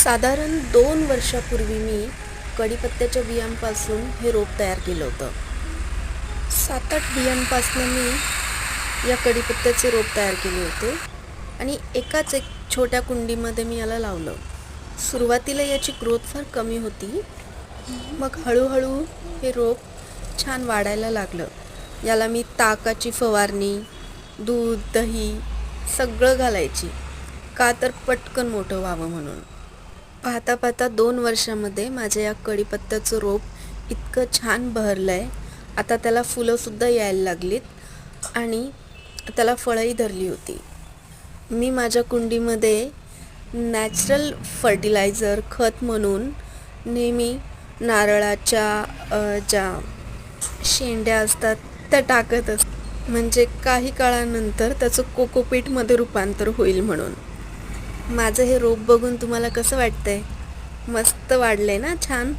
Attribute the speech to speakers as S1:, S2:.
S1: साधारण 2 वर्षापूर्वी मी कढीपत्त्याच्या बियांपासून हे रोप तयार केलं होतं. 7-8 बियांपासून मी या कढीपत्त्याचे रोप तयार केले होते आणि एकाच एक छोट्या कुंडीमध्ये मी याला लावलं. सुरुवातीला याची ग्रोथ फार कमी होती. मग हळूहळू हे रोप छान वाढायला लागलं. याला मी ताकाची फवारणी, दूध, दही सगळं घालायची, का तर पटकन मोठं व्हावं म्हणून. पाहता पाहता 2 वर्षामध्ये माझ्या या कढीपत्त्याचं रोप इतकं छान बहरलं आहे. आता त्याला फुलंसुद्धा यायला लागलीत आणि त्याला फळंही धरली होती. मी माझ्या कुंडीमध्ये नॅचरल फर्टिलायझर खत म्हणून नेहमी नारळाच्या ज्या शेंड्या असतात त्या टाकत असते, म्हणजे काही काळानंतर त्याचं कोकोपीटमध्ये रूपांतर होईल म्हणून. माझं हे रोप बघून तुम्हाला कसं वाटतंय? मस्त वाढलंय ना, छान.